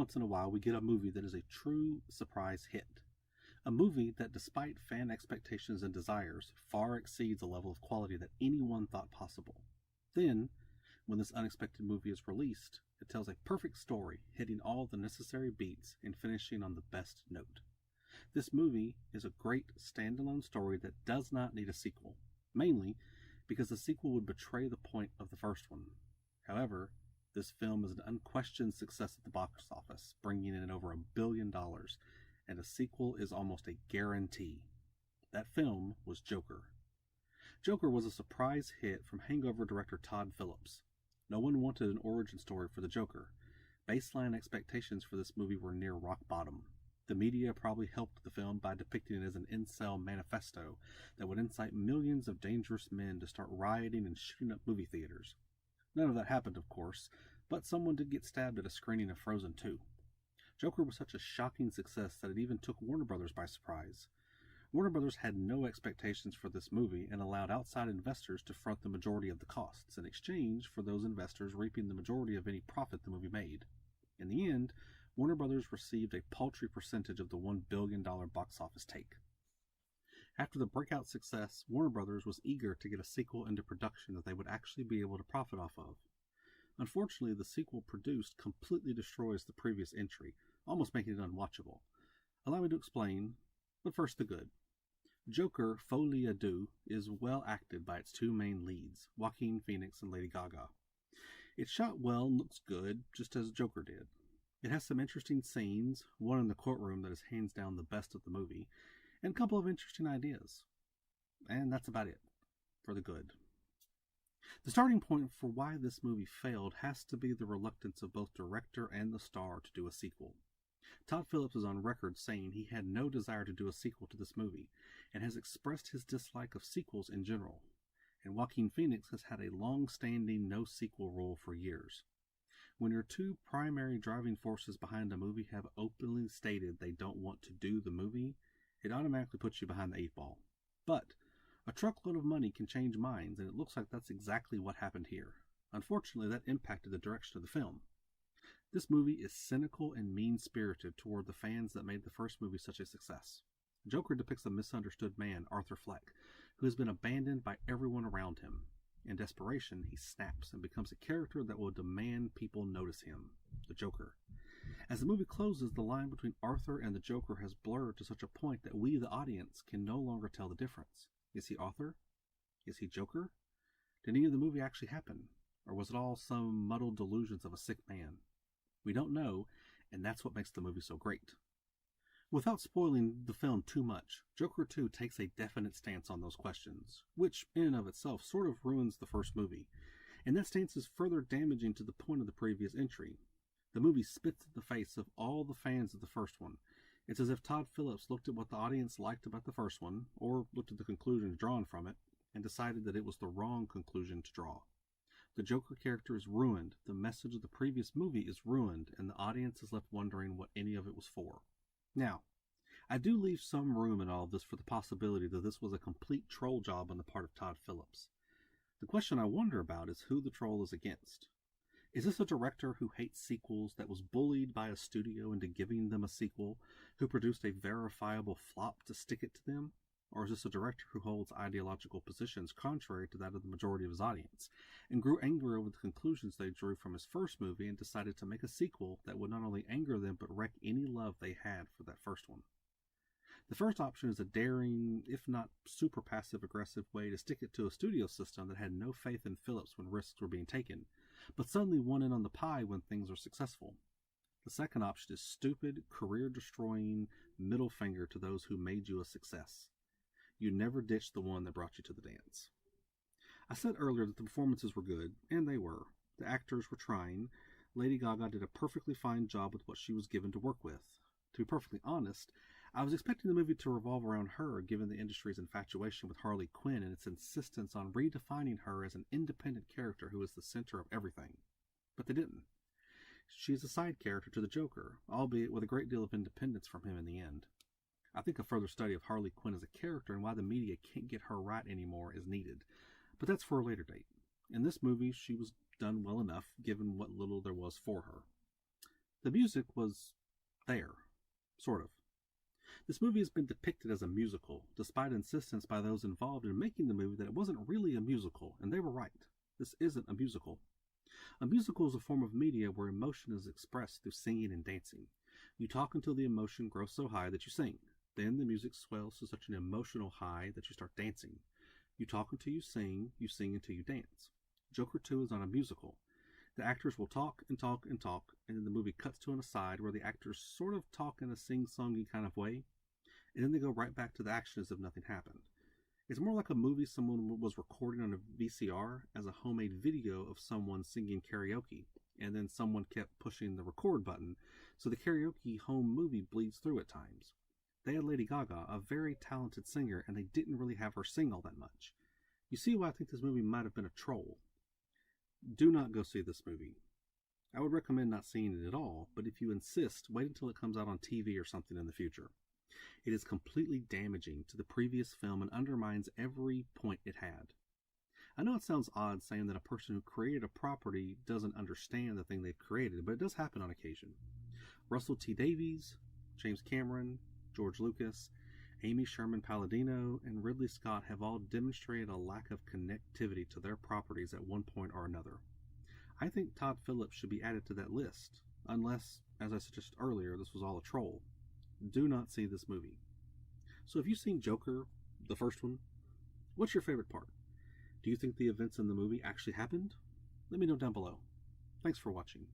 once in a while we get a movie that is a true surprise hit. A movie that, despite fan expectations and desires, far exceeds the level of quality that anyone thought possible. Then, when this unexpected movie is released, it tells a perfect story, hitting all the necessary beats and finishing on the best note. This movie is a great standalone story that does not need a sequel, mainly because the sequel would betray the point of the first one. However, this film is an unquestioned success at the box office, bringing in over $1 billion, and a sequel is almost a guarantee. That film was Joker. Joker was a surprise hit from Hangover director Todd Phillips. No one wanted an origin story for the Joker. Baseline expectations for this movie were near rock bottom. The media probably helped the film by depicting it as an incel manifesto that would incite millions of dangerous men to start rioting and shooting up movie theaters. None of that happened, of course, but someone did get stabbed at a screening of Frozen 2. Joker was such a shocking success that it even took Warner Brothers by surprise. Warner Brothers had no expectations for this movie and allowed outside investors to front the majority of the costs in exchange for those investors reaping the majority of any profit the movie made. In the end, Warner Brothers received a paltry percentage of the $1 billion box office take. After the breakout success, Warner Brothers was eager to get a sequel into production that they would actually be able to profit off of. Unfortunately, the sequel produced completely destroys the previous entry, almost making it unwatchable. Allow me to explain, but first the good. Joker, Folie, Deux is well acted by its two main leads, Joaquin Phoenix and Lady Gaga. It's shot well and looks good, just as Joker did. It has some interesting scenes, one in the courtroom that is hands down the best of the movie, and a couple of interesting ideas. And that's about it, for the good. The starting point for why this movie failed has to be the reluctance of both director and the star to do a sequel. Todd Phillips is on record saying he had no desire to do a sequel to this movie, and has expressed his dislike of sequels in general. And Joaquin Phoenix has had a long-standing no-sequel rule for years. When your two primary driving forces behind a movie have openly stated they don't want to do the movie, it automatically puts you behind the 8 ball. But a truckload of money can change minds, and it looks like that's exactly what happened here. Unfortunately, that impacted the direction of the film. This movie is cynical and mean-spirited toward the fans that made the first movie such a success. Joker depicts a misunderstood man, Arthur Fleck, who has been abandoned by everyone around him. In desperation, he snaps and becomes a character that will demand people notice him, the Joker. As the movie closes, the line between Arthur and the Joker has blurred to such a point that we, the audience, can no longer tell the difference. Is he Arthur? Is he Joker? Did any of the movie actually happen? Or was it all some muddled delusions of a sick man? We don't know, and that's what makes the movie so great. Without spoiling the film too much, Joker 2 takes a definite stance on those questions, which in and of itself sort of ruins the first movie, and that stance is further damaging to the point of the previous entry. The movie spits in the face of all the fans of the first one. It's as if Todd Phillips looked at what the audience liked about the first one, or looked at the conclusions drawn from it, and decided that it was the wrong conclusion to draw. The Joker character is ruined, the message of the previous movie is ruined, and the audience is left wondering what any of it was for. Now, I do leave some room in all of this for the possibility that this was a complete troll job on the part of Todd Phillips. The question I wonder about is who the troll is against. Is this a director who hates sequels, that was bullied by a studio into giving them a sequel, who produced a verifiable flop to stick it to them? Or is this a director who holds ideological positions contrary to that of the majority of his audience, and grew angry over the conclusions they drew from his first movie and decided to make a sequel that would not only anger them but wreck any love they had for that first one? The first option is a daring, if not super passive-aggressive way to stick it to a studio system that had no faith in Phillips when risks were being taken, but suddenly won in on the pie when things are successful. The second option is stupid, career-destroying middle finger to those who made you a success. You never ditched the one that brought you to the dance. I said earlier that the performances were good, and they were. The actors were trying. Lady Gaga did a perfectly fine job with what she was given to work with. To be perfectly honest, I was expecting the movie to revolve around her, given the industry's infatuation with Harley Quinn and its insistence on redefining her as an independent character who is the center of everything. But they didn't. She is a side character to the Joker, albeit with a great deal of independence from him in the end. I think a further study of Harley Quinn as a character and why the media can't get her right anymore is needed, but that's for a later date. In this movie, she was done well enough, given what little there was for her. The music was there, sort of. This movie has been depicted as a musical, despite insistence by those involved in making the movie that it wasn't really a musical, and they were right. This isn't a musical. A musical is a form of media where emotion is expressed through singing and dancing. You talk until the emotion grows so high that you sing. Then the music swells to such an emotional high that you start dancing. You talk until you sing until you dance. Joker 2 is not a musical. The actors will talk and talk and talk, and then the movie cuts to an aside where the actors sort of talk in a sing-songy kind of way, and then they go right back to the action as if nothing happened. It's more like a movie someone was recording on a VCR as a homemade video of someone singing karaoke, and then someone kept pushing the record button, so the karaoke home movie bleeds through at times. They had Lady Gaga, a very talented singer, and they didn't really have her sing all that much. You see why I think this movie might have been a troll. Do not go see this movie. I would recommend not seeing it at all, but if you insist, wait until it comes out on TV or something in the future. It is completely damaging to the previous film and undermines every point it had. I know it sounds odd saying that a person who created a property doesn't understand the thing they've created, but it does happen on occasion. Russell T. Davies, James Cameron, George Lucas, Amy Sherman Palladino, and Ridley Scott have all demonstrated a lack of connectivity to their properties at one point or another. I think Todd Phillips should be added to that list, unless, as I suggested earlier, this was all a troll. Do not see this movie. So if you've seen Joker, the first one, what's your favorite part? Do you think the events in the movie actually happened? Let me know down below. Thanks for watching.